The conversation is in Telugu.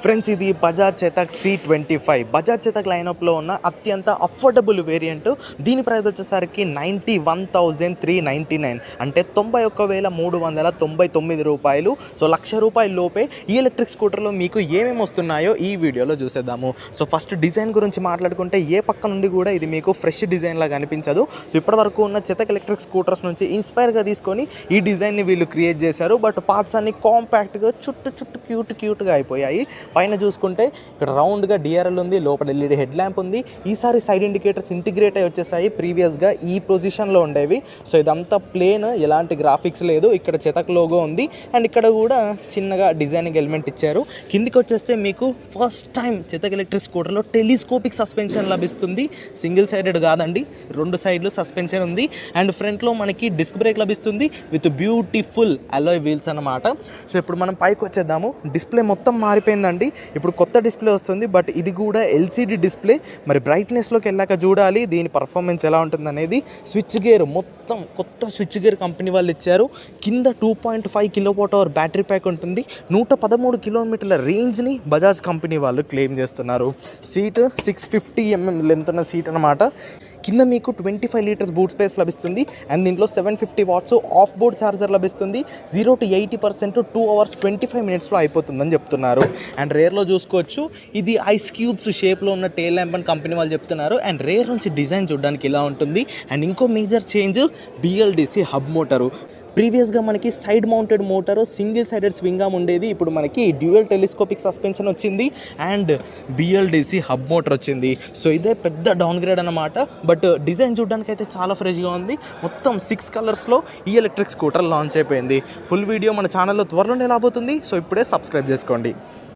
ఫ్రెండ్స్, ఇది బజాజ్ చేతక్ C25. బజాజ్ చేతక్ లైనప్లో ఉన్న అత్యంత అఫోర్డబుల్ వేరియంట్. దీని ప్రైస్ వచ్చేసరికి 91,399, అంటే 91,399 రూపాయలు. సో ₹1,00,000 లోపే ఈ ఎలక్ట్రిక్ స్కూటర్లో మీకు ఏమేమి వస్తున్నాయో ఈ వీడియోలో చూసేద్దాము. సో ఫస్ట్ డిజైన్ గురించి మాట్లాడుకుంటే ఏ పక్క నుండి కూడా ఇది మీకు ఫ్రెష్ డిజైన్ లాగా అనిపించదు. సో ఇప్పటివరకు ఉన్న చేతక్ ఎలక్ట్రిక్ స్కూటర్స్ నుంచి ఇన్స్పైర్గా తీసుకొని ఈ డిజైన్ని వీళ్ళు క్రియేట్ చేశారు. బట్ పార్ట్స్ అన్ని కాంపాక్ట్గా చుట్టూ క్యూట్గా అయిపోయాయి. పైన చూసుకుంటే ఇక్కడ రౌండ్గా డిఆర్ఎల్ ఉంది, లోపల ఎల్ఈడి హెడ్ ల్యాంప్ ఉంది. ఈసారి సైడ్ ఇండికేటర్స్ ఇంటిగ్రేట్ అయి వచ్చేసాయి, ప్రీవియస్గా ఈ పొజిషన్లో ఉండేవి. సో ఇదంతా ప్లేన్, ఎలాంటి గ్రాఫిక్స్ లేదు. ఇక్కడ చేతక్ లోగో ఉంది అండ్ ఇక్కడ కూడా చిన్నగా డిజైనింగ్ ఎలిమెంట్ ఇచ్చారు. కిందికి వచ్చేస్తే మీకు ఫస్ట్ టైం చేతక్ ఎలక్ట్రిక్ స్కూటర్లో టెలిస్కోపిక్ సస్పెన్షన్ లభిస్తుంది. సింగిల్ సైడెడ్ కాదండి, 2 సైడ్లు సస్పెన్షన్ ఉంది. అండ్ ఫ్రంట్లో మనకి డిస్క్ బ్రేక్ లభిస్తుంది విత్ బ్యూటిఫుల్ అలాయ్ వీల్స్ అన్నమాట. సో ఇప్పుడు మనం పైకి వచ్చేద్దాము. డిస్ప్లే మొత్తం మారిపోయిందండి, ఇప్పుడు కొత్త డిస్ప్లే వస్తుంది. బట్ ఇది కూడా ఎల్సిడి డిస్ప్లే. మరి బ్రైట్నెస్లోకి వెళ్ళాక చూడాలి దీని పర్ఫార్మెన్స్ ఎలా ఉంటుంది అనేది. స్విచ్ గేర్ మొత్తం కొత్త స్విచ్ గేర్ కంపెనీ వాళ్ళు ఇచ్చారు. కింద 2.5 kWh బ్యాటరీ ప్యాక్ ఉంటుంది. 113 కిలోమీటర్ల రేంజ్ని బజాజ్ కంపెనీ వాళ్ళు క్లెయిమ్ చేస్తున్నారు. సీట్ 650 mm లెంత్ ఉన్న సీట్ అనమాట. కింద మీకు 25 లీటర్స్ బూట్ స్పేస్ లభిస్తుంది అండ్ దీంట్లో 750 వాట్స్ ఆఫ్ బోర్డ్ ఛార్జర్ లభిస్తుంది. 0 to 80% 2 hours 25 minutesలో అయిపోతుందని చెప్తున్నారు. అండ్ రేర్లో చూసుకోవచ్చు, ఇది ఐస్ క్యూబ్స్ షేప్లో ఉన్న టెయిల్ ల్యాంప్ అని కంపెనీ వాళ్ళు చెప్తున్నారు. అండ్ రేర్ నుంచి డిజైన్ చూడడానికి ఇలా ఉంటుంది. అండ్ ఇంకో major change, BLDC hub motor. ప్రీవియస్గా మనకి side mounted motor, single sided swing arm ఉండేది. ఇప్పుడు మనకి డ్యూయల్ టెలిస్కోపిక్ సస్పెన్షన్ వచ్చింది అండ్ BLDC హబ్ మోటార్ వచ్చింది. సో ఇదే పెద్ద డౌన్ గ్రేడ్ అన్నమాట. బట్ డిజైన్ చూడడానికి అయితే చాలా ఫ్రెష్గా ఉంది. మొత్తం 6 కలర్స్లో ఈ ఎలక్ట్రిక్ స్కూటర్ లాంచ్ అయిపోయింది. ఫుల్ వీడియో మన ఛానల్లో త్వరలోనే రాబోతుంది. సో ఇప్పుడే సబ్స్క్రైబ్ చేసుకోండి.